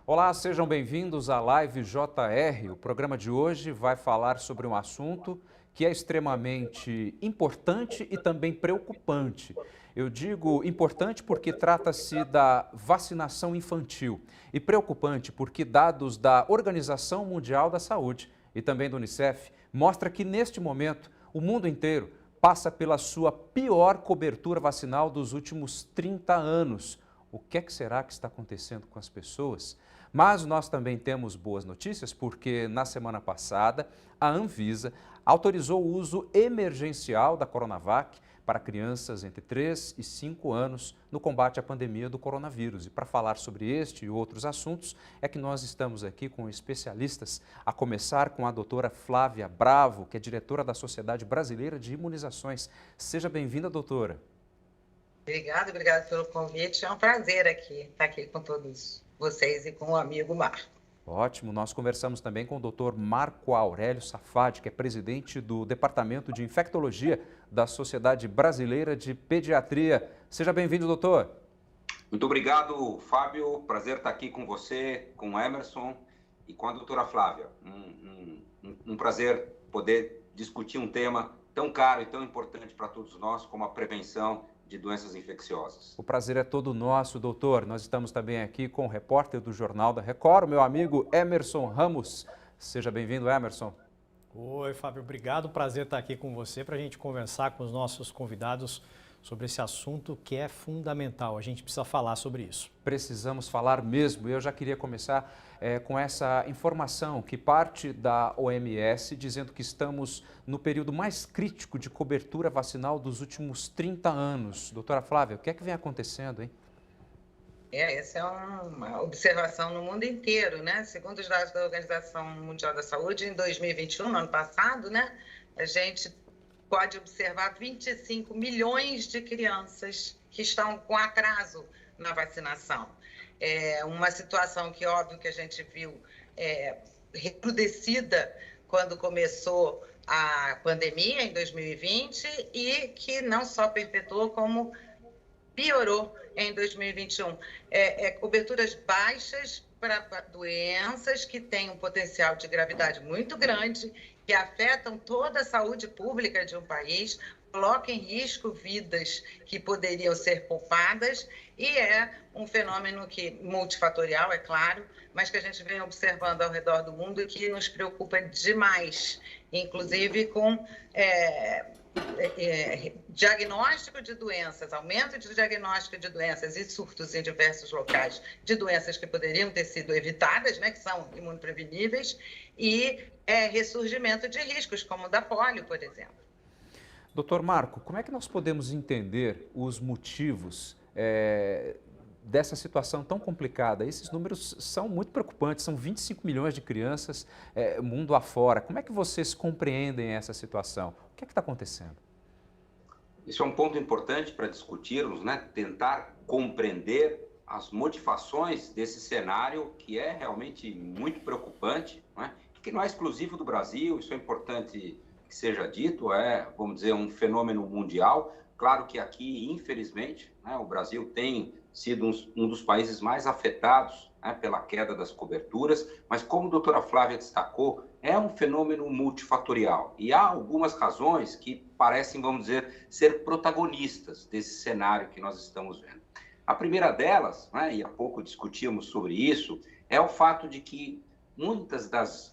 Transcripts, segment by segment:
Olá, sejam bem-vindos à Live JR. O programa de hoje vai falar sobre um assunto que é extremamente importante e também preocupante. Eu digo importante porque trata-se da vacinação infantil e preocupante porque dados da Organização Mundial da Saúde e também do Unicef mostram que neste momento o mundo inteiro passa pela sua pior cobertura vacinal dos últimos 30 anos. O que é que será que está acontecendo com as pessoas? Mas nós também temos boas notícias porque na semana passada a Anvisa autorizou o uso emergencial da Coronavac para crianças entre 3 e 5 anos no combate à pandemia do coronavírus. E para falar sobre este e outros assuntos é que nós estamos aqui com especialistas, a começar com a doutora Flávia Bravo, que é diretora da Sociedade Brasileira de Imunizações. Seja bem-vinda, doutora. Obrigada pelo convite. É um prazer estar aqui com todos vocês e com o amigo Marco. Ótimo, nós conversamos também com o Dr. Marco Aurélio Safadi, que é presidente do Departamento de Infectologia da Sociedade Brasileira de Pediatria. Seja bem-vindo, doutor. Muito obrigado, Fábio. Prazer estar aqui com você, com o Emerson e com a doutora Flávia. Um prazer poder discutir um tema tão caro e tão importante para todos nós como a prevenção de doenças infecciosas. O prazer é todo nosso, doutor. Nós estamos também aqui com o repórter do Jornal da Record, meu amigo Emerson Ramos. Seja bem-vindo, Emerson. Oi, Fábio. Obrigado. Prazer estar aqui com você para a gente conversar com os nossos convidados sobre esse assunto que é fundamental. A gente precisa falar sobre isso. Precisamos falar mesmo. Eu já queria começar com essa informação que parte da OMS dizendo que estamos no período mais crítico de cobertura vacinal dos últimos 30 anos. Doutora Flávia, o que é que vem acontecendo, hein? Essa é uma observação no mundo inteiro, né? Segundo os dados da Organização Mundial da Saúde, em 2021, no ano passado, né, a gente pode observar 25 milhões de crianças que estão com atraso na vacinação. É uma situação que, óbvio, que a gente viu recrudescida quando começou a pandemia em 2020 e que não só perpetuou, como piorou em 2021. Coberturas baixas para doenças que têm um potencial de gravidade muito grande, que afetam toda a saúde pública de um país, colocam em risco vidas que poderiam ser poupadas, e é um fenômeno multifatorial, é claro, mas que a gente vem observando ao redor do mundo e que nos preocupa demais, inclusive com diagnóstico de doenças, aumento de diagnóstico de doenças e surtos em diversos locais de doenças que poderiam ter sido evitadas, né, que são imunopreveníveis, e ressurgimento de riscos, como o da polio, por exemplo. Doutor Marco, como é que nós podemos entender os motivos dessa situação tão complicada? Esses números são muito preocupantes, são 25 milhões de crianças mundo afora. Como é que vocês compreendem essa situação? O que é que está acontecendo? Isso é um ponto importante para discutirmos, né? Tentar compreender as motivações desse cenário que é realmente muito preocupante, né? Que não é exclusivo do Brasil, isso é importante que seja dito, vamos dizer, um fenômeno mundial. Claro que aqui, infelizmente, né, o Brasil tem sido um dos países mais afetados, né, pela queda das coberturas, mas como a doutora Flávia destacou, é um fenômeno multifatorial e há algumas razões que parecem, vamos dizer, ser protagonistas desse cenário que nós estamos vendo. A primeira delas, né, e há pouco discutíamos sobre isso, é o fato de que muitas das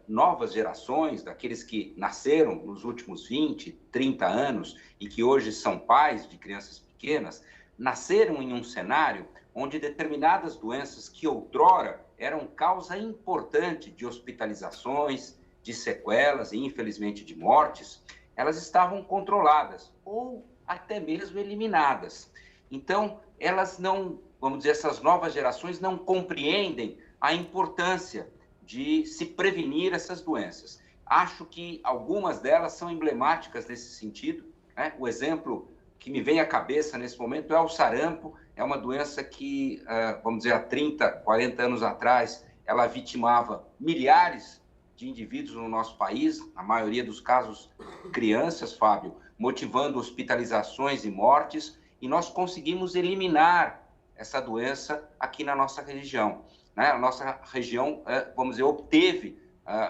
novas gerações, daqueles que nasceram nos últimos 20, 30 anos e que hoje são pais de crianças pequenas, nasceram em um cenário onde determinadas doenças que outrora eram causa importante de hospitalizações, de sequelas e, infelizmente, de mortes, elas estavam controladas ou até mesmo eliminadas. Então, elas não, vamos dizer, essas novas gerações não compreendem a importância de se prevenir essas doenças. Acho que algumas delas são emblemáticas nesse sentido, né? O exemplo que me vem à cabeça nesse momento é o sarampo, é uma doença que, vamos dizer, há 30, 40 anos atrás, ela vitimava milhares de indivíduos no nosso país, na maioria dos casos crianças, Fábio, motivando hospitalizações e mortes, e nós conseguimos eliminar essa doença aqui na nossa região. A nossa região, vamos dizer, obteve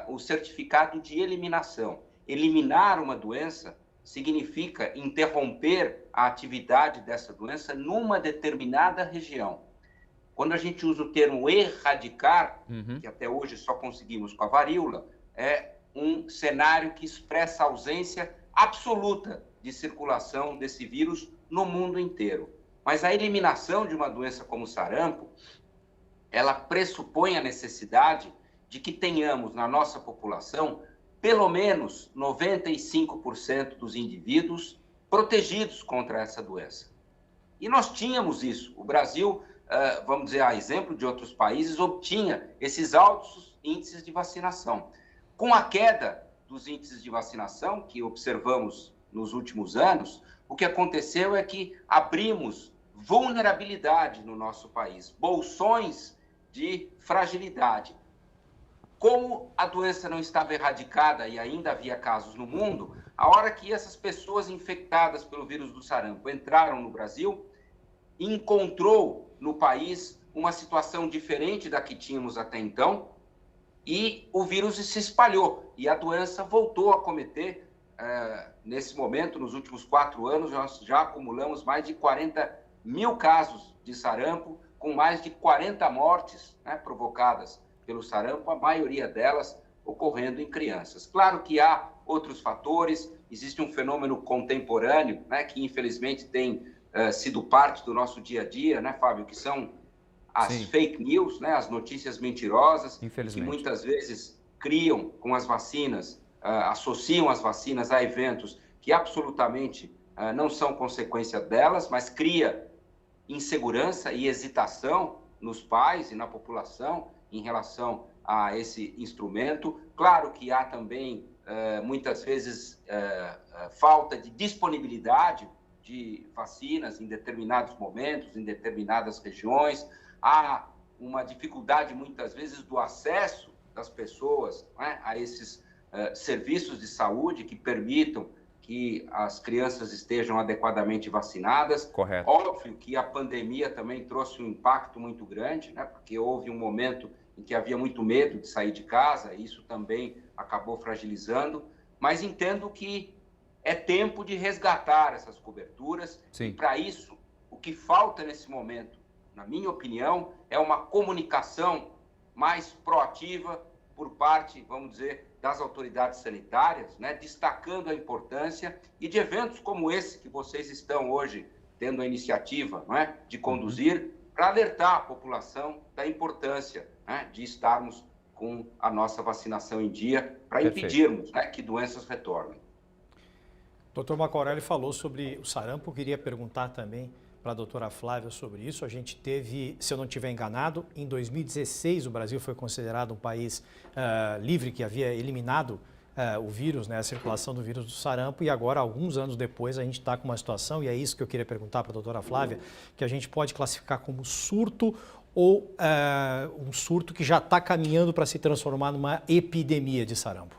o certificado de eliminação. Eliminar uma doença significa interromper a atividade dessa doença numa determinada região. Quando a gente usa o termo erradicar, que até hoje só conseguimos com a varíola, é um cenário que expressa a ausência absoluta de circulação desse vírus no mundo inteiro. Mas a eliminação de uma doença como o sarampo, ela pressupõe a necessidade de que tenhamos na nossa população pelo menos 95% dos indivíduos protegidos contra essa doença. E nós tínhamos isso. O Brasil, vamos dizer, a exemplo de outros países, obtinha esses altos índices de vacinação. Com a queda dos índices de vacinação que observamos nos últimos anos, o que aconteceu é que abrimos vulnerabilidade no nosso país, bolsões de fragilidade. Como a doença não estava erradicada e ainda havia casos no mundo, a hora que essas pessoas infectadas pelo vírus do sarampo entraram no Brasil, encontrou no país uma situação diferente da que tínhamos até então, e o vírus se espalhou, e a doença voltou a cometer, nesse momento, nos últimos 4 anos, nós já acumulamos mais de 40 mil casos de sarampo, com mais de 40 mortes, provocadas pelo sarampo, a maioria delas ocorrendo em crianças. Claro que há outros fatores, existe um fenômeno contemporâneo, que infelizmente tem sido parte do nosso dia a dia, Fábio, que são as fake news, as notícias mentirosas, que muitas vezes criam com as vacinas, associam as vacinas a eventos que absolutamente não são consequência delas, mas cria insegurança e hesitação nos pais e na população em relação a esse instrumento. Claro que há também, muitas vezes, falta de disponibilidade de vacinas em determinados momentos, em determinadas regiões. Há uma dificuldade, muitas vezes, do acesso das pessoas a esses serviços de saúde que permitam que as crianças estejam adequadamente vacinadas. Correto. Óbvio que a pandemia também trouxe um impacto muito grande, porque houve um momento em que havia muito medo de sair de casa, e isso também acabou fragilizando, mas entendo que é tempo de resgatar essas coberturas. Sim. E para isso, o que falta nesse momento, na minha opinião, é uma comunicação mais proativa por parte, vamos dizer, das autoridades sanitárias, destacando a importância e de eventos como esse que vocês estão hoje tendo a iniciativa de conduzir, para alertar a população da importância de estarmos com a nossa vacinação em dia, para impedirmos que doenças retornem. Dr. Marco Aurélio falou sobre o sarampo, queria perguntar também para a doutora Flávia sobre isso. A gente teve, se eu não estiver enganado, em 2016 o Brasil foi considerado um país livre, que havia eliminado o vírus, a circulação do vírus do sarampo, e agora, alguns anos depois, a gente está com uma situação, e é isso que eu queria perguntar para a doutora Flávia, que a gente pode classificar como surto ou um surto que já está caminhando para se transformar numa epidemia de sarampo.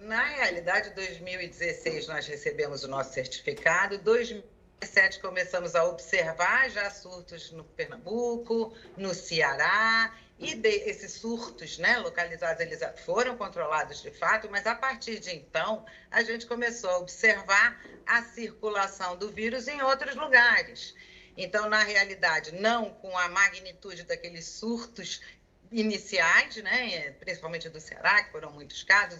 Na realidade, em 2016 nós recebemos o nosso certificado, 2017 começamos a observar já surtos no Pernambuco, no Ceará, e esses surtos localizados, eles foram controlados de fato, mas a partir de então a gente começou a observar a circulação do vírus em outros lugares. Então, na realidade, não com a magnitude daqueles surtos iniciais, principalmente do Ceará, que foram muitos casos,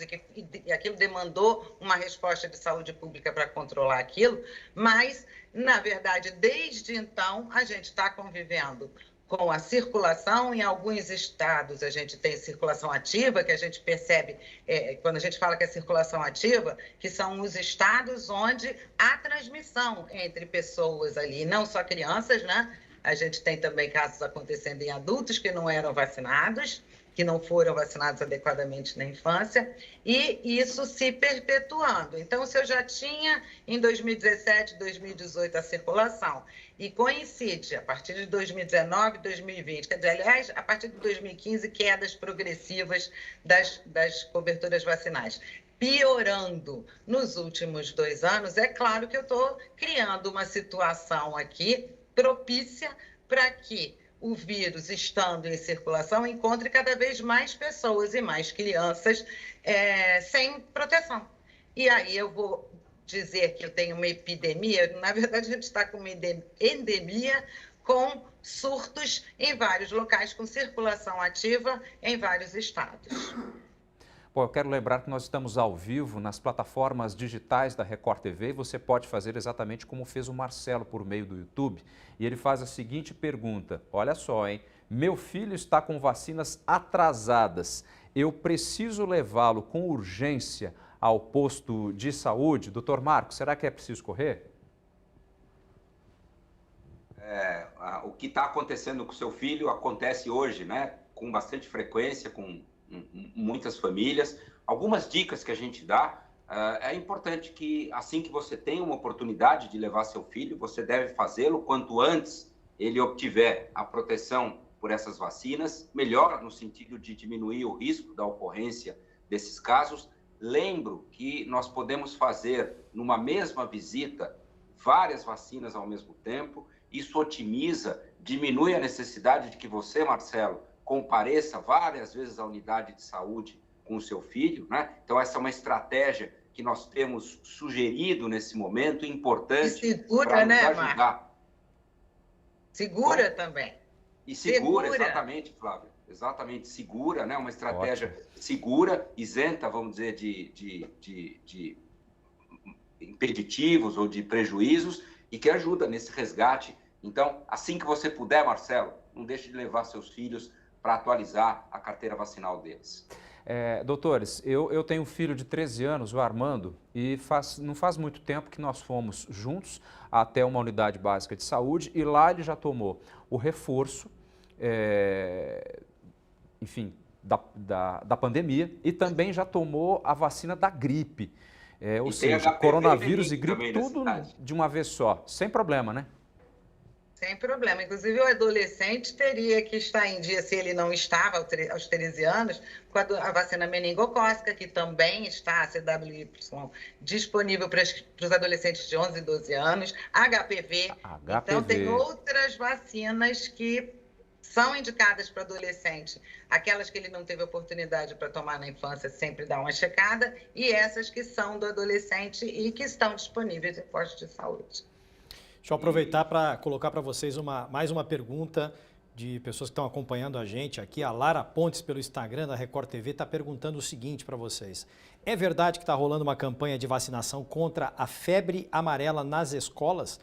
e aquilo demandou uma resposta de saúde pública para controlar aquilo, mas, na verdade, desde então, a gente está convivendo com a circulação. Em alguns estados a gente tem circulação ativa, que a gente percebe, quando a gente fala que é circulação ativa, que são os estados onde há transmissão entre pessoas ali, não só crianças, A gente tem também casos acontecendo em adultos que não eram vacinados, que não foram vacinados adequadamente na infância, e isso se perpetuando. Então, se eu já tinha em 2017, 2018 a circulação, e coincide a partir de 2019, 2020, quer dizer, aliás, a partir de 2015, quedas progressivas das coberturas vacinais. piorando nos últimos 2 anos, é claro que eu estou criando uma situação aqui propícia para que o vírus, estando em circulação, encontre cada vez mais pessoas e mais crianças sem proteção. E aí eu vou dizer que eu tenho uma epidemia, na verdade a gente está com uma endemia com surtos em vários locais, com circulação ativa em vários estados. Bom, eu quero lembrar que nós estamos ao vivo nas plataformas digitais da Record TV e você pode fazer exatamente como fez o Marcelo por meio do YouTube. E ele faz a seguinte pergunta, olha só, hein? Meu filho está com vacinas atrasadas, eu preciso levá-lo com urgência ao posto de saúde? Doutor Marcos, será que é preciso correr? O que está acontecendo com o seu filho acontece hoje, né? Com bastante frequência, com muitas famílias. Algumas dicas que a gente dá, é importante que assim que você tem uma oportunidade de levar seu filho, você deve fazê-lo quanto antes ele obtiver a proteção por essas vacinas, melhor no sentido de diminuir o risco da ocorrência desses casos. Lembro que nós podemos fazer numa mesma visita várias vacinas ao mesmo tempo, isso otimiza, diminui a necessidade de que você, Marcelo, compareça várias vezes à unidade de saúde com o seu filho, né? Então, essa é uma estratégia que nós temos sugerido nesse momento, importante para nos ajudar. Segura também. E segura, exatamente, Flávio. Exatamente, segura, né? Uma estratégia segura, isenta, vamos dizer, de impeditivos ou de prejuízos e que ajuda nesse resgate. Então, assim que você puder, Marcelo, não deixe de levar seus filhos para atualizar a carteira vacinal deles. Doutores, eu tenho um filho de 13 anos, o Armando, e não faz muito tempo que nós fomos juntos até uma unidade básica de saúde e lá ele já tomou o reforço, enfim, da pandemia e também já tomou a vacina da gripe. Ou seja, coronavírus e gripe, tudo de uma vez só, sem problema, né? Sem problema. Inclusive, o adolescente teria que estar em dia, se ele não estava aos 13 anos, com a vacina meningocócica, que também está, a CWY, disponível para os adolescentes de 11 e 12 anos, HPV. Então, tem outras vacinas que são indicadas para adolescente. Aquelas que ele não teve oportunidade para tomar na infância, sempre dá uma checada, e essas que são do adolescente e que estão disponíveis em postos de saúde. Deixa eu aproveitar para colocar para vocês mais uma pergunta de pessoas que estão acompanhando a gente aqui. A Lara Pontes, pelo Instagram da Record TV, está perguntando o seguinte para vocês. É verdade que está rolando uma campanha de vacinação contra a febre amarela nas escolas?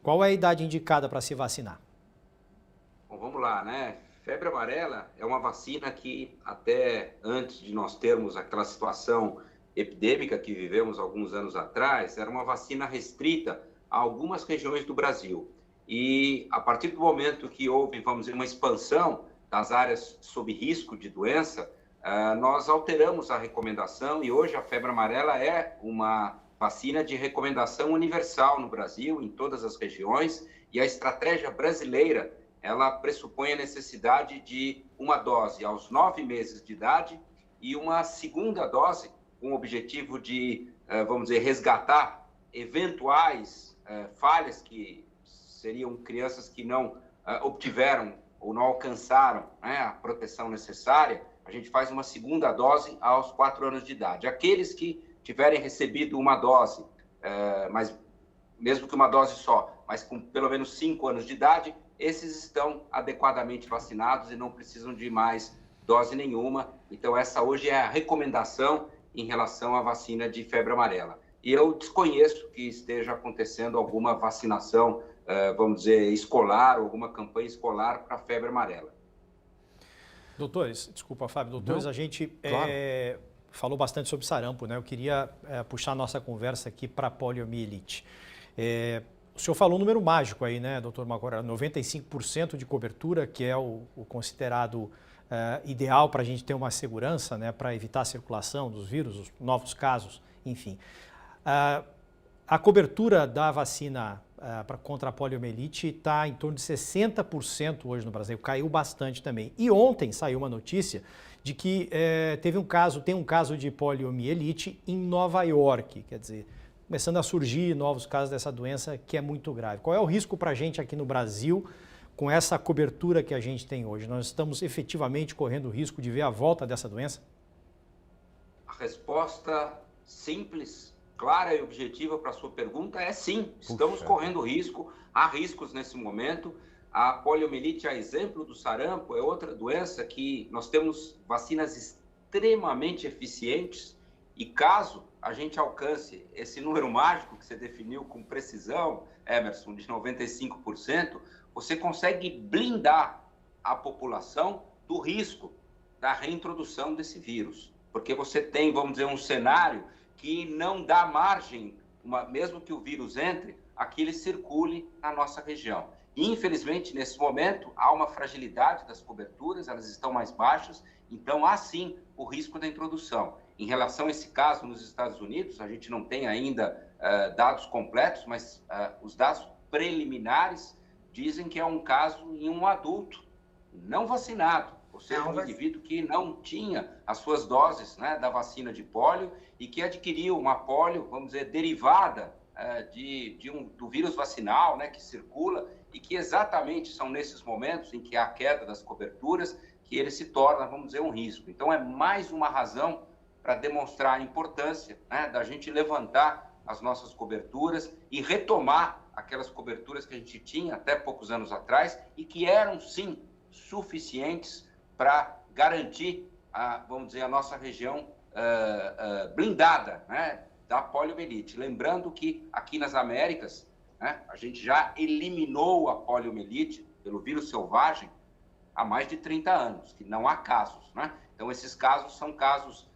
Qual é a idade indicada para se vacinar? Bom, vamos lá, né? Febre amarela é uma vacina que até antes de nós termos aquela situação epidêmica que vivemos alguns anos atrás, era uma vacina restrita a algumas regiões do Brasil. E a partir do momento que houve, vamos dizer, uma expansão das áreas sob risco de doença, nós alteramos a recomendação e hoje a febre amarela é uma vacina de recomendação universal no Brasil, em todas as regiões, e a estratégia brasileira, ela pressupõe a necessidade de uma dose aos 9 meses de idade e uma segunda dose com o objetivo de, vamos dizer, resgatar eventuais falhas que seriam crianças que não obtiveram ou não alcançaram, né, a proteção necessária. A gente faz uma segunda dose aos 4 anos de idade. Aqueles que tiverem recebido uma dose, mas mesmo que uma dose só, mas com pelo menos 5 anos de idade, esses estão adequadamente vacinados e não precisam de mais dose nenhuma. Então, essa hoje é a recomendação em relação à vacina de febre amarela. E eu desconheço que esteja acontecendo alguma vacinação, vamos dizer, escolar, ou alguma campanha escolar para a febre amarela. Doutores, desculpa, Fábio, doutores, a gente falou bastante sobre sarampo, né? Eu queria puxar a nossa conversa aqui para a poliomielite. O senhor falou um número mágico aí, né, doutor Macorella? 95% de cobertura, que é o considerado ideal para a gente ter uma segurança, né, para evitar a circulação dos vírus, os novos casos, enfim. A cobertura da vacina contra a poliomielite está em torno de 60% hoje no Brasil, caiu bastante também. E ontem saiu uma notícia de que tem um caso de poliomielite em Nova York, quer dizer, começando a surgir novos casos dessa doença que é muito grave. Qual é o risco para a gente aqui no Brasil com essa cobertura que a gente tem hoje? Nós estamos efetivamente correndo o risco de ver a volta dessa doença? A resposta simples, clara e objetiva para a sua pergunta é sim. Estamos correndo risco, há riscos nesse momento. A poliomielite, a exemplo do sarampo, é outra doença que nós temos vacinas extremamente eficientes e caso a gente alcance esse número mágico que você definiu com precisão, Emerson, de 95%, você consegue blindar a população do risco da reintrodução desse vírus. Porque você tem, vamos dizer, um cenário que não dá margem, mesmo que o vírus entre, a que ele circule na nossa região. Infelizmente, nesse momento, há uma fragilidade das coberturas, elas estão mais baixas, então há sim o risco da introdução. Em relação a esse caso nos Estados Unidos, a gente não tem ainda dados completos, mas os dados preliminares dizem que é um caso em um adulto não vacinado, ou seja, um indivíduo que não tinha as suas doses, né, da vacina de pólio e que adquiriu uma pólio, vamos dizer, derivada do vírus vacinal, né, que circula e que exatamente são nesses momentos em que há queda das coberturas que ele se torna, vamos dizer, um risco. Então, é mais uma razão para demonstrar a importância, né, da gente levantar as nossas coberturas e retomar aquelas coberturas que a gente tinha até poucos anos atrás e que eram, sim, suficientes para garantir, vamos dizer, a nossa região blindada, né, da poliomielite. Lembrando que aqui nas Américas, né, a gente já eliminou a poliomielite pelo vírus selvagem há mais de 30 anos, que não há casos, né? Então, esses casos são casos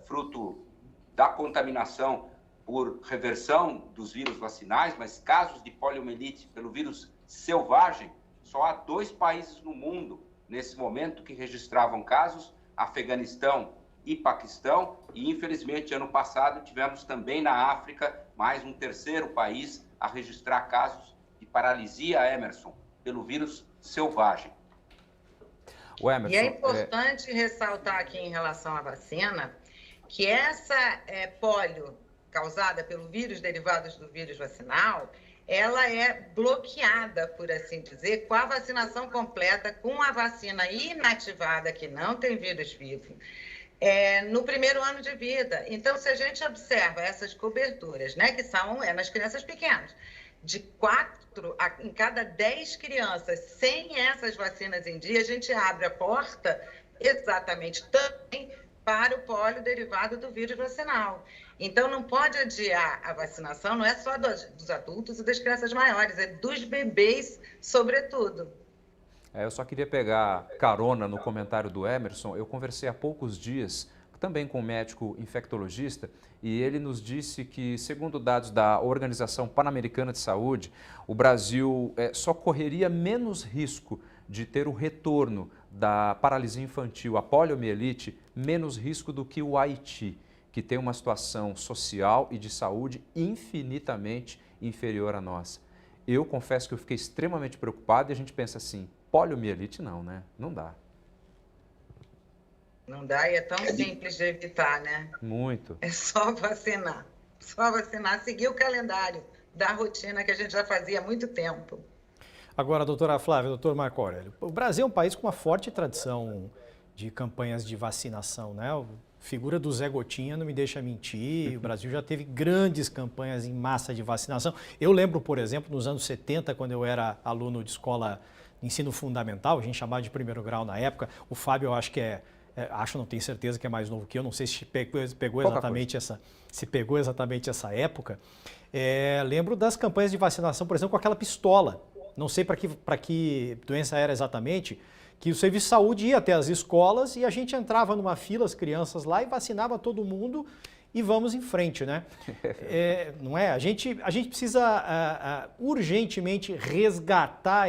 fruto da contaminação por reversão dos vírus vacinais, mas casos de poliomielite pelo vírus selvagem, só há 2 países no mundo, nesse momento, que registravam casos, Afeganistão e Paquistão, e infelizmente, ano passado, tivemos também na África mais um 3º país a registrar casos de paralisia, Emerson, pelo vírus selvagem. O Emerson, e é importante ressaltar aqui em relação à vacina, que essa polio causada pelo vírus, derivados do vírus vacinal, ela é bloqueada, por assim dizer, com a vacinação completa, com a vacina inativada, que não tem vírus vivo, no primeiro ano de vida. Então, se a gente observa essas coberturas, né, que são nas crianças pequenas, de 4 em cada 10 crianças sem essas vacinas em dia, a gente abre a porta exatamente também para o pólio derivado do vírus vacinal. Então, não pode adiar a vacinação, não é só dos adultos e das crianças maiores, é dos bebês, sobretudo. Eu só queria pegar carona no comentário do Emerson. Eu conversei há poucos dias também com um médico infectologista e ele nos disse que, segundo dados da Organização Pan-Americana de Saúde, o Brasil só correria menos risco de ter o retorno da paralisia infantil, a poliomielite, menos risco do que o Haiti, que tem uma situação social e de saúde infinitamente inferior à nossa. Eu confesso que eu fiquei extremamente preocupado e a gente pensa assim, poliomielite não, né? Não dá. Não dá e é tão simples de evitar, né? Muito. É só vacinar. Só vacinar, seguir o calendário da rotina que a gente já fazia há muito tempo. Agora, doutora Flávia, doutor Marco Aurélio, o Brasil é um país com uma forte tradição de campanhas de vacinação, né? A figura do Zé Gotinha não me deixa mentir, o Brasil já teve grandes campanhas em massa de vacinação. Eu lembro, por exemplo, nos anos 70, quando eu era aluno de escola de ensino fundamental, a gente chamava de 1º grau na época, o Fábio eu acho que não tenho certeza que é mais novo que eu, não sei se pegou exatamente essa época. Lembro das campanhas de vacinação, por exemplo, com aquela pistola. Não sei para que doença era exatamente, que o Serviço de Saúde ia até as escolas e a gente entrava numa fila, as crianças lá, e vacinava todo mundo e vamos em frente, né? Não é? A gente precisa urgentemente resgatar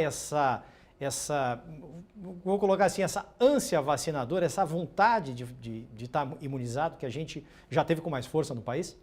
vou colocar assim, essa ânsia vacinadora, essa vontade de estar imunizado que a gente já teve com mais força no país?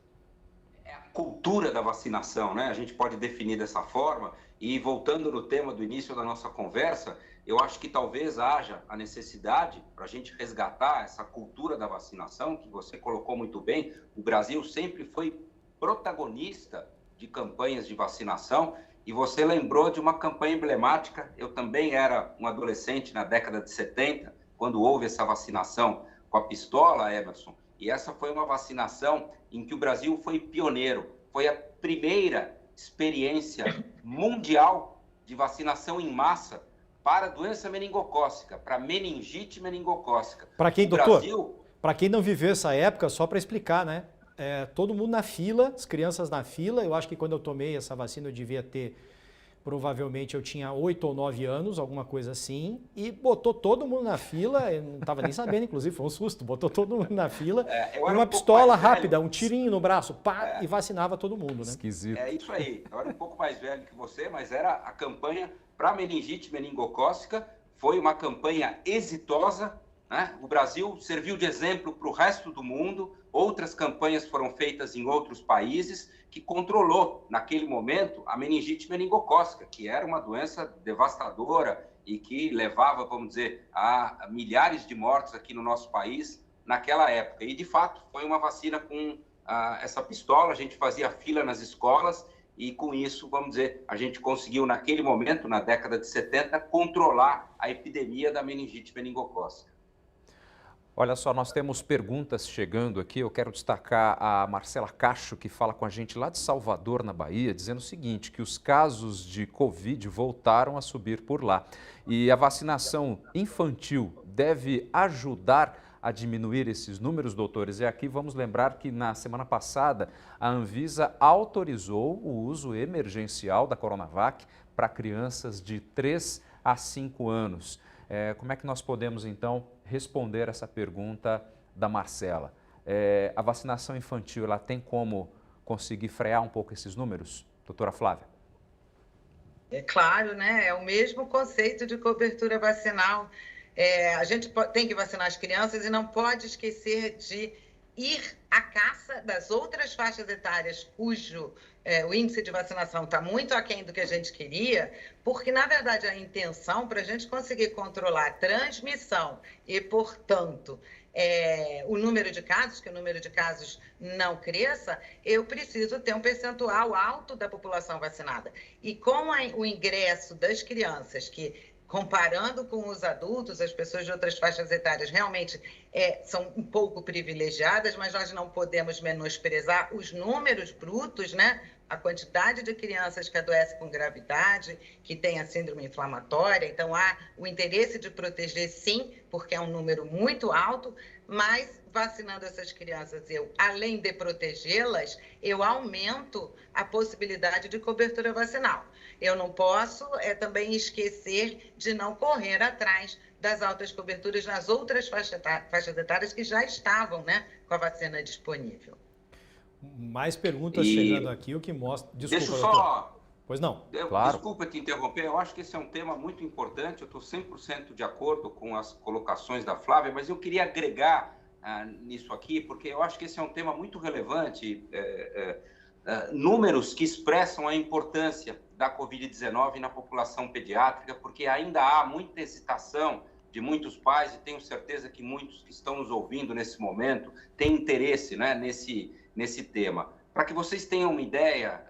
cultura da vacinação, né? A gente pode definir dessa forma. E voltando no tema do início da nossa conversa, eu acho que talvez haja a necessidade para a gente resgatar essa cultura da vacinação, que você colocou muito bem. O Brasil sempre foi protagonista de campanhas de vacinação, e você lembrou de uma campanha emblemática. Eu também era um adolescente na década de 70, quando houve essa vacinação com a pistola, Emerson, e essa foi uma vacinação em que o Brasil foi pioneiro. Foi a primeira experiência mundial de vacinação em massa para a doença meningocócica, para meningite meningocócica. Para quem, doutor, para quem não viveu essa época, só para explicar, né? Todo mundo na fila, as crianças na fila. Eu acho que quando eu tomei essa vacina eu devia ter, provavelmente eu tinha 8 ou 9 anos, alguma coisa assim, e botou todo mundo na fila, eu não estava nem sabendo, inclusive, foi um susto, botou todo mundo na fila, e uma pistola rápida, um tirinho no braço, pá, e vacinava todo mundo, né? Esquisito. É isso aí, eu era um pouco mais velho que você, mas era a campanha para meningite meningocócica, foi uma campanha exitosa, né? O Brasil serviu de exemplo para o resto do mundo, outras campanhas foram feitas em outros países, que controlou, naquele momento, a meningite meningocócica, que era uma doença devastadora e que levava, vamos dizer, a milhares de mortes aqui no nosso país naquela época. E, de fato, foi uma vacina com essa pistola, a gente fazia fila nas escolas e, com isso, vamos dizer, a gente conseguiu, naquele momento, na década de 70, controlar a epidemia da meningite meningocócica. Olha só, nós temos perguntas chegando aqui. Eu quero destacar a Marcela Cacho, que fala com a gente lá de Salvador, na Bahia, dizendo o seguinte, que os casos de Covid voltaram a subir por lá. E a vacinação infantil deve ajudar a diminuir esses números, doutores? E aqui vamos lembrar que na semana passada a Anvisa autorizou o uso emergencial da Coronavac para crianças de 3 a 5 anos. Como é que nós podemos, então, responder essa pergunta da Marcela? A vacinação infantil, ela tem como conseguir frear um pouco esses números? Doutora Flávia. É claro, né? É o mesmo conceito de cobertura vacinal. A gente tem que vacinar as crianças e não pode esquecer de ir à caça das outras faixas etárias cujo o índice de vacinação está muito aquém do que a gente queria, porque, na verdade, a intenção para a gente conseguir controlar a transmissão e, portanto, o número de casos, que o número de casos não cresça, eu preciso ter um percentual alto da população vacinada. E com o ingresso das crianças, que, comparando com os adultos, as pessoas de outras faixas etárias realmente são um pouco privilegiadas, mas nós não podemos menosprezar os números brutos, né? A quantidade de crianças que adoecem com gravidade, que tem a síndrome inflamatória. Então, há o interesse de proteger, sim, porque é um número muito alto, mas vacinando essas crianças, além de protegê-las, eu aumento a possibilidade de cobertura vacinal. Eu não posso também esquecer de não correr atrás das altas coberturas nas outras faixas etárias que já estavam, né, com a vacina disponível. Mais perguntas chegando aqui, o que mostra... Desculpa, deixa eu só... doutor. Pois não. Claro. Desculpa te interromper, eu acho que esse é um tema muito importante, eu estou 100% de acordo com as colocações da Flávia, mas eu queria agregar nisso aqui, porque eu acho que esse é um tema muito relevante, números que expressam a importância da Covid-19 na população pediátrica, porque ainda há muita hesitação de muitos pais, e tenho certeza que muitos que estão nos ouvindo nesse momento têm interesse, né, nesse tema. Para que vocês tenham uma ideia,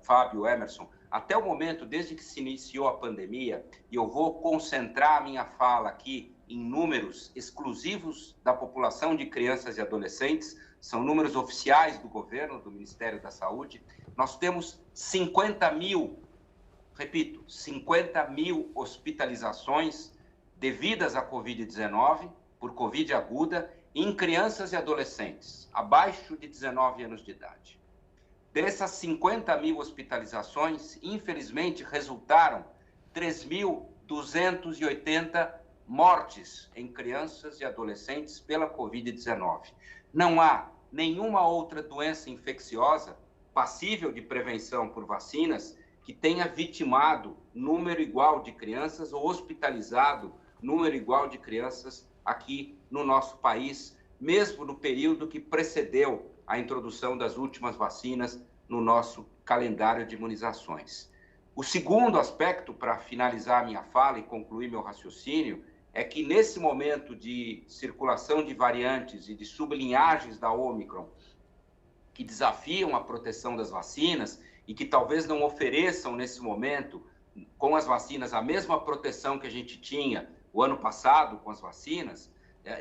Fábio, Emerson, até o momento, desde que se iniciou a pandemia, e eu vou concentrar a minha fala aqui em números exclusivos da população de crianças e adolescentes, são números oficiais do governo, do Ministério da Saúde, nós temos 50 mil, repito, 50 mil hospitalizações devidas à Covid-19, por Covid aguda, em crianças e adolescentes, abaixo de 19 anos de idade. Dessas 50 mil hospitalizações, infelizmente, resultaram 3.280 mortes em crianças e adolescentes pela Covid-19. Não há nenhuma outra doença infecciosa passível de prevenção por vacinas que tenha vitimado número igual de crianças ou hospitalizado número igual de crianças aqui no nosso país, mesmo no período que precedeu a introdução das últimas vacinas no nosso calendário de imunizações. O segundo aspecto, para finalizar a minha fala e concluir meu raciocínio, é que nesse momento de circulação de variantes e de sublinhagens da Ômicron, que desafiam a proteção das vacinas e que talvez não ofereçam nesse momento, com as vacinas, a mesma proteção que a gente tinha o ano passado com as vacinas,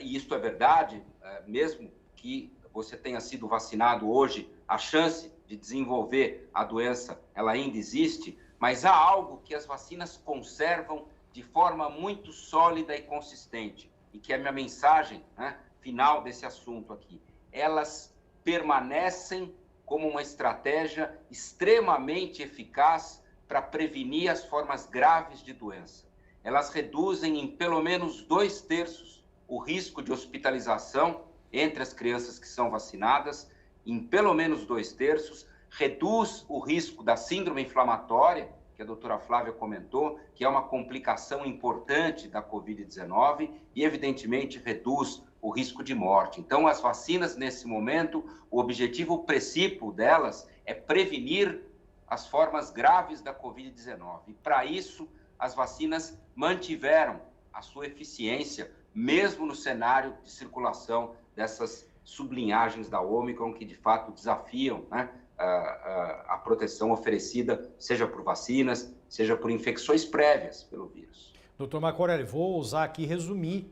e isso é verdade, mesmo que você tenha sido vacinado hoje, a chance de desenvolver a doença, ela ainda existe, mas há algo que as vacinas conservam de forma muito sólida e consistente, e que é a minha mensagem, né, final desse assunto aqui. Elas permanecem como uma estratégia extremamente eficaz para prevenir as formas graves de doença. Elas reduzem em pelo menos 2/3 o risco de hospitalização entre as crianças que são vacinadas, em pelo menos 2/3, reduz o risco da síndrome inflamatória, que a doutora Flávia comentou, que é uma complicação importante da Covid-19 e, evidentemente, reduz o risco de morte. Então, as vacinas, nesse momento, o objetivo principal delas é prevenir as formas graves da Covid-19. E, para isso, as vacinas mantiveram a sua eficiência, mesmo no cenário de circulação dessas sublinhagens da Ômicron, que, de fato, desafiam, né, a proteção oferecida, seja por vacinas, seja por infecções prévias pelo vírus. Doutor Marco Aurélio, vou usar aqui resumir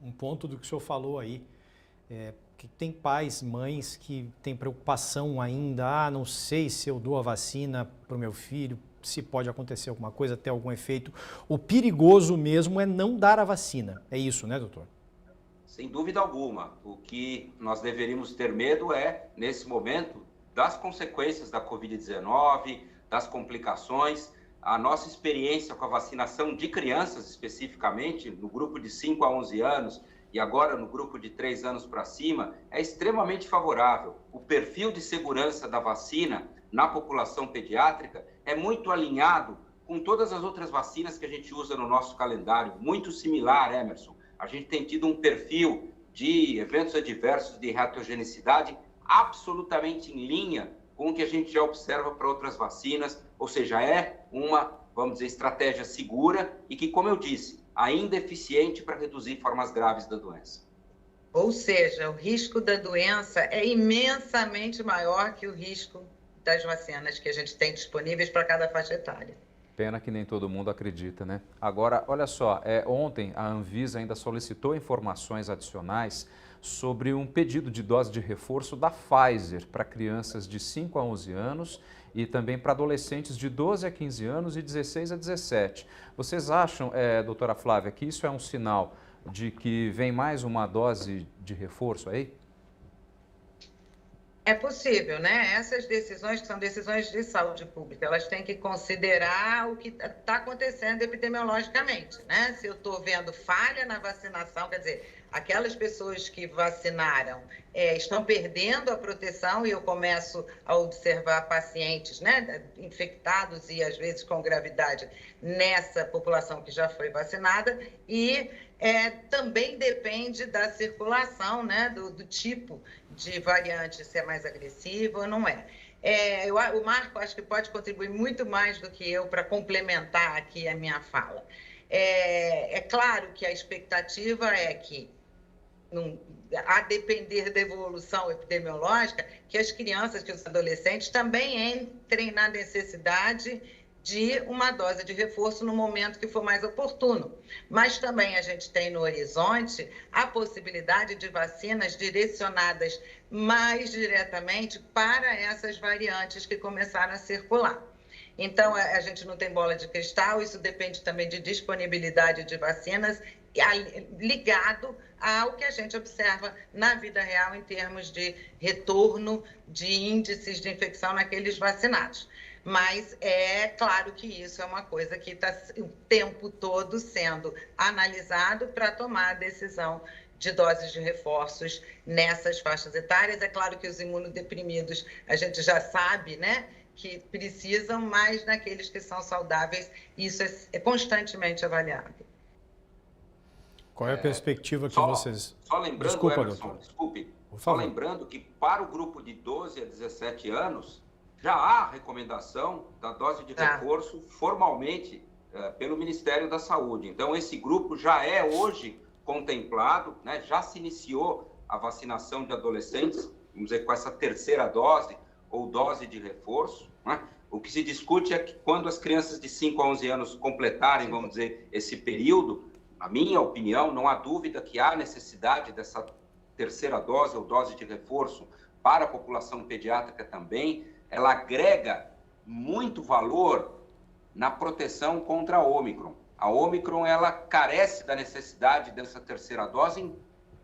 um ponto do que o senhor falou aí, que tem pais, mães que têm preocupação ainda, não sei se eu dou a vacina para o meu filho, se pode acontecer alguma coisa, ter algum efeito. O perigoso mesmo é não dar a vacina, é isso, né, doutor? Sem dúvida alguma. O que nós deveríamos ter medo é, nesse momento, das consequências da Covid-19, das complicações. A nossa experiência com a vacinação de crianças, especificamente, no grupo de 5 a 11 anos e agora no grupo de 3 anos para cima, é extremamente favorável. O perfil de segurança da vacina na população pediátrica é muito alinhado com todas as outras vacinas que a gente usa no nosso calendário, muito similar, Emerson. A gente tem tido um perfil de eventos adversos de reatogenicidade absolutamente em linha com o que a gente já observa para outras vacinas, ou seja, é uma, vamos dizer, estratégia segura e que, como eu disse, ainda eficiente para reduzir formas graves da doença. Ou seja, o risco da doença é imensamente maior que o risco das vacinas que a gente tem disponíveis para cada faixa etária. Pena que nem todo mundo acredita, né? Agora, olha só, ontem a Anvisa ainda solicitou informações adicionais sobre um pedido de dose de reforço da Pfizer para crianças de 5 a 11 anos e também para adolescentes de 12 a 15 anos e 16 a 17. Vocês acham, doutora Flávia, que isso é um sinal de que vem mais uma dose de reforço aí? É possível, né? Essas decisões, que são decisões de saúde pública, elas têm que considerar o que está acontecendo epidemiologicamente, né? Se eu estou vendo falha na vacinação, quer dizer, aquelas pessoas que vacinaram estão perdendo a proteção e eu começo a observar pacientes, né, infectados e às vezes com gravidade nessa população que já foi vacinada e também depende da circulação, né, do tipo de variante, se é mais agressivo ou não é. O Marco acho que pode contribuir muito mais do que eu para complementar aqui a minha fala. É claro que a expectativa é que, a depender da evolução epidemiológica, que as crianças, que os adolescentes também entrem na necessidade de uma dose de reforço no momento que for mais oportuno. Mas também a gente tem no horizonte a possibilidade de vacinas direcionadas mais diretamente para essas variantes que começaram a circular. Então, a gente não tem bola de cristal, isso depende também de disponibilidade de vacinas, ligado ao que a gente observa na vida real em termos de retorno de índices de infecção naqueles vacinados. Mas é claro que isso é uma coisa que está o tempo todo sendo analisado para tomar a decisão de doses de reforços nessas faixas etárias. É claro que os imunodeprimidos a gente já sabe, né, que precisam, mas naqueles que são saudáveis, isso é constantemente avaliado. Qual é a perspectiva que vocês... Só lembrando, Desculpa, Emerson, doutor. desculpe, Só lembrando que para o grupo de 12 a 17 anos, já há recomendação da dose de reforço formalmente pelo Ministério da Saúde. Então, esse grupo já é hoje contemplado, né? Já se iniciou a vacinação de adolescentes, vamos dizer, com essa terceira dose ou dose de reforço, né? O que se discute é que quando as crianças de 5 a 11 anos completarem, vamos dizer, esse período, na minha opinião, não há dúvida que há necessidade dessa terceira dose ou dose de reforço para a população pediátrica também. Ela agrega muito valor na proteção contra a Ômicron. A Ômicron, ela carece da necessidade dessa terceira dose em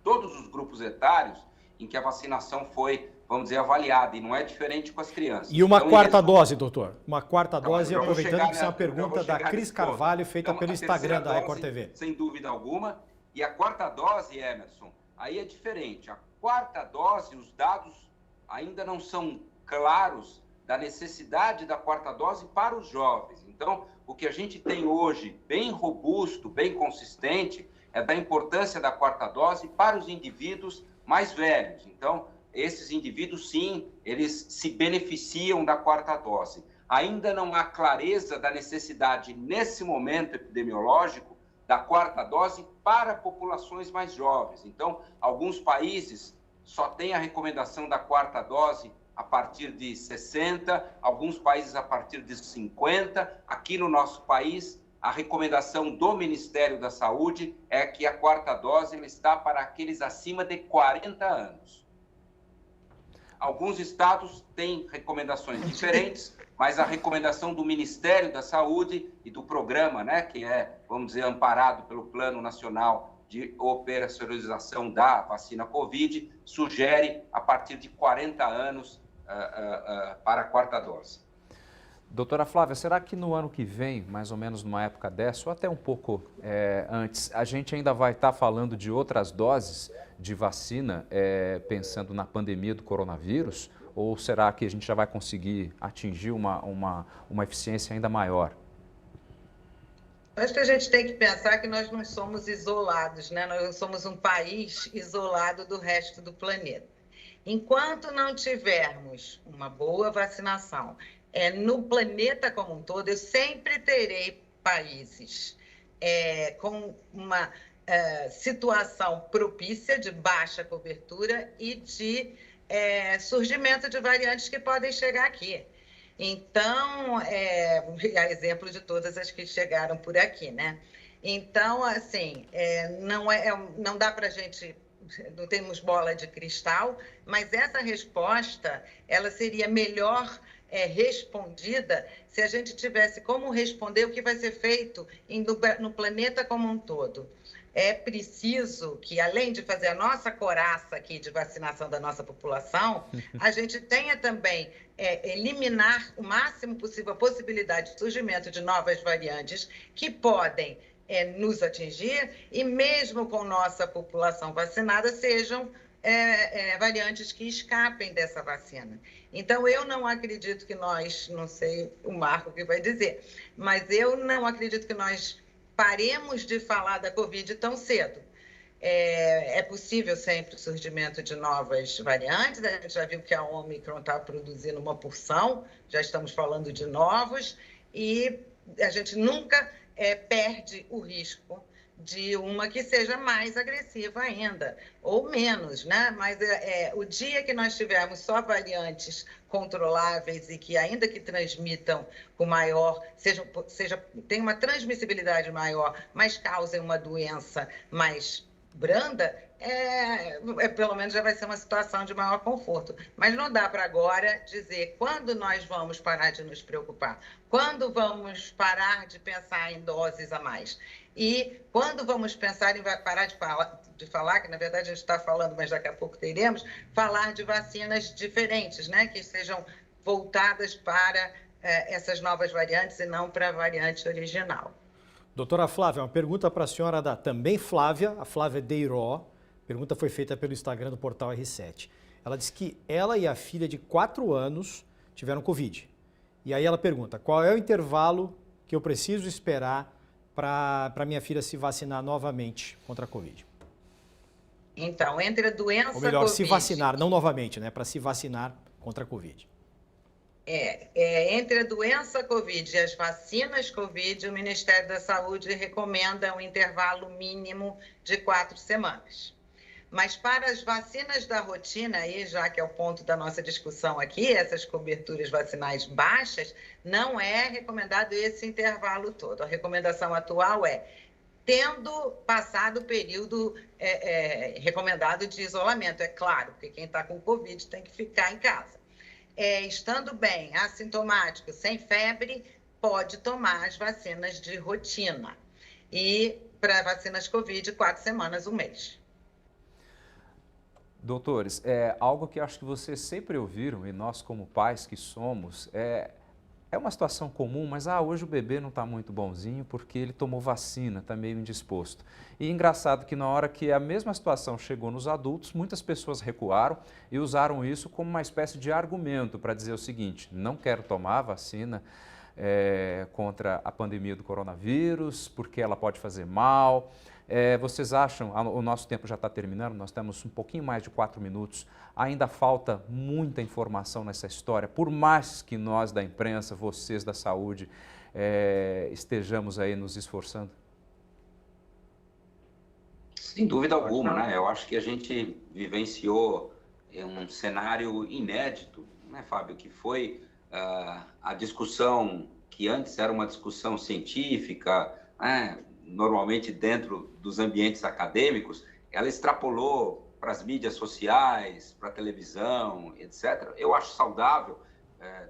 todos os grupos etários em que a vacinação foi, vamos dizer, avaliada, e não é diferente com as crianças. E uma quarta dose, doutor? Uma quarta dose, aproveitando que isso é uma pergunta da Cris Carvalho, feita pelo Instagram da Record TV. Sem dúvida alguma. E a quarta dose, Emerson, aí é diferente. A quarta dose, os dados ainda não são claros da necessidade da quarta dose para os jovens. Então, o que a gente tem hoje, bem robusto, bem consistente, é da importância da quarta dose para os indivíduos mais velhos. Então, esses indivíduos, sim, eles se beneficiam da quarta dose. Ainda não há clareza da necessidade, nesse momento epidemiológico, da quarta dose para populações mais jovens. Então, alguns países só têm a recomendação da quarta dose a partir de 60, alguns países a partir de 50. Aqui no nosso país, a recomendação do Ministério da Saúde é que a quarta dose está para aqueles acima de 40 anos. Alguns estados têm recomendações diferentes, mas a recomendação do Ministério da Saúde e do programa, né, que é, vamos dizer, amparado pelo Plano Nacional de Operacionalização da Vacina Covid, sugere a partir de 40 anos para a quarta dose. Doutora Flávia, será que no ano que vem, mais ou menos numa época dessa, ou até um pouco antes, a gente ainda vai estar falando de outras doses de vacina, pensando na pandemia do coronavírus? Ou será que a gente já vai conseguir atingir uma eficiência ainda maior? Acho que a gente tem que pensar que nós não somos isolados, né? Nós não somos um país isolado do resto do planeta. Enquanto não tivermos uma boa vacinação no planeta como um todo, eu sempre terei países com uma situação propícia de baixa cobertura e de surgimento de variantes que podem chegar aqui. Então, a exemplo de todas as que chegaram por aqui, né? Então, assim, não dá para a gente, não temos bola de cristal, mas essa resposta, ela seria melhor respondida se a gente tivesse como responder o que vai ser feito no planeta como um todo. É preciso que, além de fazer a nossa coraça aqui de vacinação da nossa população, a gente tenha também eliminar o máximo possível a possibilidade de surgimento de novas variantes que podem nos atingir e mesmo com nossa população vacinada sejam variantes que escapem dessa vacina. Então, eu não acredito que nós, não sei o Marco que vai dizer, mas eu não acredito que nós paremos de falar da Covid tão cedo. É possível sempre o surgimento de novas variantes, a gente já viu que a Ômicron está produzindo uma porção, já estamos falando de novos, e a gente nunca perde o risco de uma que seja mais agressiva ainda, ou menos, né? Mas o dia que nós tivermos só variantes controláveis e que ainda que transmitam com maior, tem uma transmissibilidade maior, mas causem uma doença mais branda, pelo menos já vai ser uma situação de maior conforto. Mas não dá para agora dizer quando nós vamos parar de nos preocupar, quando vamos parar de pensar em doses a mais. E quando vamos pensar em parar de falar, que na verdade a gente está falando, mas daqui a pouco teremos, falar de vacinas diferentes, né? Que sejam voltadas para essas novas variantes e não para a variante original. Doutora Flávia, uma pergunta para a senhora da também Flávia, a Flávia Deiró. A pergunta foi feita pelo Instagram do Portal R7. Ela disse que ela e a filha de 4 anos tiveram Covid. E aí ela pergunta, qual é o intervalo que eu preciso esperar para minha filha se vacinar novamente contra a Covid? Então, entre a doença Ou melhor, Covid... se vacinar, não novamente, né? Para se vacinar contra a Covid. Entre a doença Covid e as vacinas Covid, o Ministério da Saúde recomenda um intervalo mínimo de 4 semanas. Mas para as vacinas da rotina, aí, já que é o ponto da nossa discussão aqui, essas coberturas vacinais baixas, não é recomendado esse intervalo todo. A recomendação atual é, tendo passado o período recomendado de isolamento, é claro, porque quem está com Covid tem que ficar em casa. Estando bem, assintomático, sem febre, pode tomar as vacinas de rotina. E para vacinas Covid, 4 semanas, 1 mês. Doutores, algo que eu acho que vocês sempre ouviram, e nós como pais que somos, é uma situação comum, mas hoje o bebê não está muito bonzinho porque ele tomou vacina, está meio indisposto. E engraçado que na hora que a mesma situação chegou nos adultos, muitas pessoas recuaram e usaram isso como uma espécie de argumento para dizer o seguinte: não quero tomar a vacina contra a pandemia do coronavírus, porque ela pode fazer mal. Vocês acham, o nosso tempo já está terminando, nós temos um pouquinho mais de 4 minutos, ainda falta muita informação nessa história, por mais que nós da imprensa, vocês da saúde, estejamos aí nos esforçando? Sem dúvida alguma, né? Eu acho que a gente vivenciou um cenário inédito, né, Fábio, que foi a discussão que antes era uma discussão científica, né, normalmente dentro dos ambientes acadêmicos, ela extrapolou para as mídias sociais, para a televisão, etc. Eu acho saudável,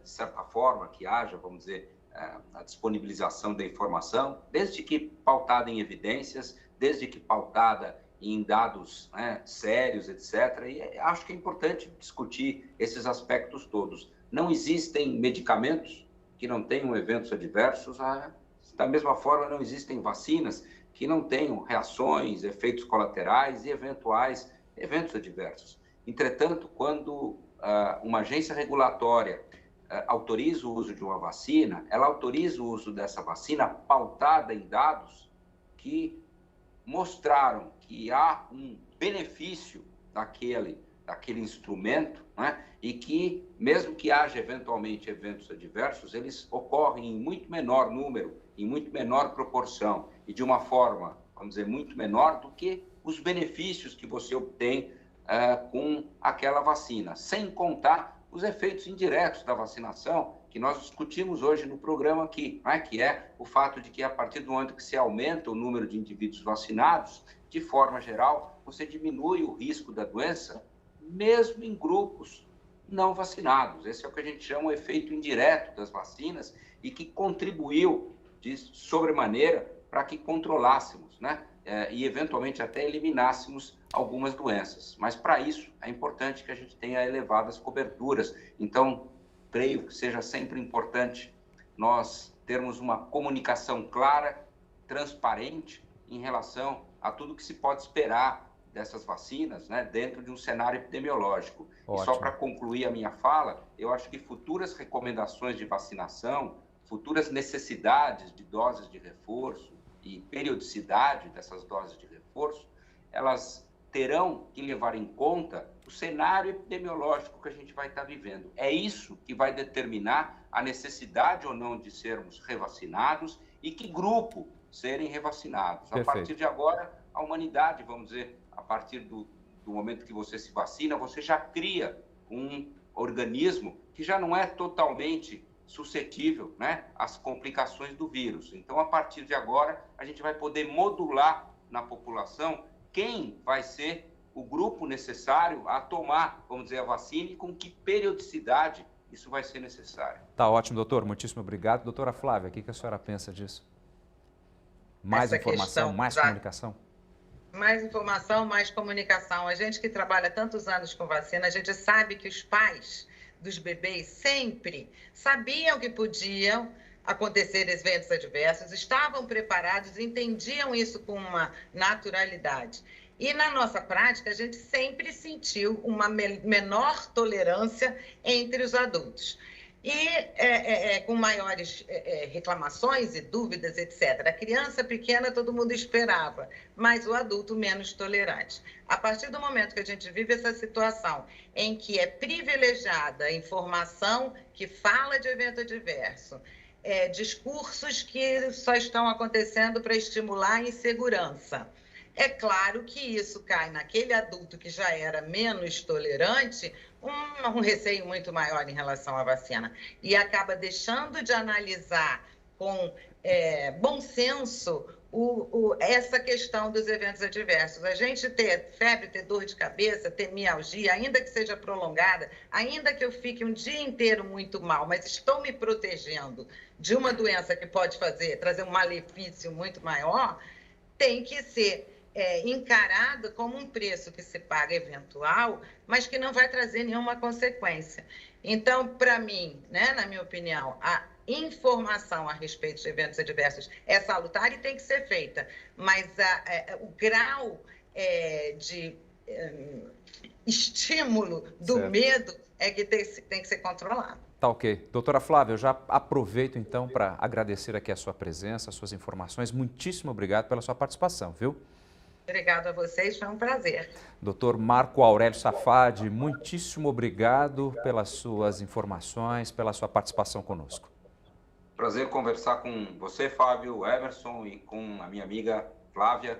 de certa forma, que haja, vamos dizer, a disponibilização da informação, desde que pautada em evidências, desde que pautada em dados, né, sérios, etc. E acho que é importante discutir esses aspectos todos. Não existem medicamentos que não tenham eventos adversos, da mesma forma não existem vacinas que não tenham reações, efeitos colaterais e eventuais eventos adversos. Entretanto, quando uma agência regulatória autoriza o uso de uma vacina, ela autoriza o uso dessa vacina pautada em dados que mostraram que há um benefício daquele instrumento, né? E que, mesmo que haja eventualmente eventos adversos, eles ocorrem em muito menor número, em muito menor proporção e de uma forma, vamos dizer, muito menor do que os benefícios que você obtém com aquela vacina, sem contar os efeitos indiretos da vacinação, que nós discutimos hoje no programa aqui, né? Que é o fato de que, a partir do momento que se aumenta o número de indivíduos vacinados, de forma geral, você diminui o risco da doença, mesmo em grupos não vacinados. Esse é o que a gente chama o efeito indireto das vacinas e que contribuiu de sobremaneira para que controlássemos, né? E eventualmente até eliminássemos algumas doenças. Mas para isso é importante que a gente tenha elevadas coberturas. Então, creio que seja sempre importante nós termos uma comunicação clara, transparente em relação a tudo que se pode esperar dessas vacinas, né, dentro de um cenário epidemiológico. Ótimo. E só para concluir a minha fala, eu acho que futuras recomendações de vacinação, futuras necessidades de doses de reforço e periodicidade dessas doses de reforço, elas terão que levar em conta o cenário epidemiológico que a gente vai estar vivendo. É isso que vai determinar a necessidade ou não de sermos revacinados e que grupo serem revacinados. Perfeito. A partir de agora, a humanidade, vamos dizer, a partir do momento que você se vacina, você já cria um organismo que já não é totalmente suscetível, né, às complicações do vírus. Então, a partir de agora, a gente vai poder modular na população quem vai ser o grupo necessário a tomar, vamos dizer, a vacina e com que periodicidade isso vai ser necessário. Tá ótimo, doutor. Muitíssimo obrigado. Doutora Flávia, o que a senhora pensa disso? Mais informação, mais comunicação? Mais informação, mais comunicação. A gente que trabalha tantos anos com vacina, a gente sabe que os pais dos bebês sempre sabiam que podiam acontecer eventos adversos, estavam preparados, entendiam isso com uma naturalidade. E na nossa prática, a gente sempre sentiu uma menor tolerância entre os adultos. e com maiores reclamações e dúvidas, etc. A criança pequena todo mundo esperava, mas o adulto menos tolerante. A partir do momento que a gente vive essa situação em que é privilegiada a informação que fala de evento adverso, discursos que só estão acontecendo para estimular a insegurança, é claro que isso cai naquele adulto que já era menos tolerante, um receio muito maior em relação à vacina. E acaba deixando de analisar com bom senso essa questão dos eventos adversos. A gente ter febre, ter dor de cabeça, ter mialgia, ainda que seja prolongada, ainda que eu fique um dia inteiro muito mal, mas estou me protegendo de uma doença que pode trazer um malefício muito maior, tem que ser encarado como um preço que se paga eventual, mas que não vai trazer nenhuma consequência. Então, para mim, né, na minha opinião, a informação a respeito de eventos adversos é salutar e tem que ser feita, mas o grau de estímulo do medo é que tem que ser controlado. Tá ok. Doutora Flávia, eu já aproveito então para agradecer aqui a sua presença, as suas informações. Muitíssimo obrigado pela sua participação, viu? Obrigada a vocês, foi um prazer. Doutor Marco Aurélio Safadi, muitíssimo obrigado pelas suas informações, pela sua participação conosco. Prazer conversar com você, Fábio, Emerson, e com a minha amiga Flávia,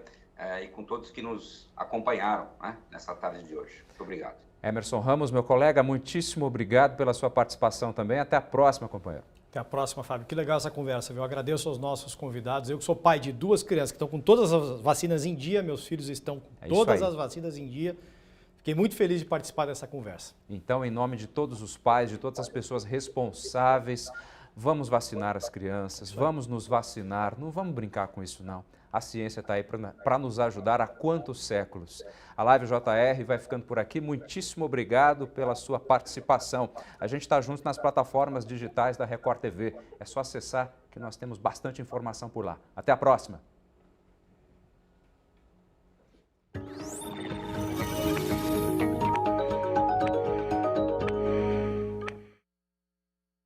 e com todos que nos acompanharam, né, nessa tarde de hoje. Muito obrigado. Emerson Ramos, meu colega, muitíssimo obrigado pela sua participação também. Até a próxima, companheiro. Até a próxima, Fábio. Que legal essa conversa, viu? Eu agradeço aos nossos convidados. Eu que sou pai de 2 crianças que estão com todas as vacinas em dia, meus filhos estão com todas as vacinas em dia. Fiquei muito feliz de participar dessa conversa. Então, em nome de todos os pais, de todas as pessoas responsáveis, vamos vacinar as crianças, vamos nos vacinar, não vamos brincar com isso não. A ciência está aí para nos ajudar há quantos séculos? A Live JR vai ficando por aqui. Muitíssimo obrigado pela sua participação. A gente está junto nas plataformas digitais da Record TV. É só acessar que nós temos bastante informação por lá. Até a próxima!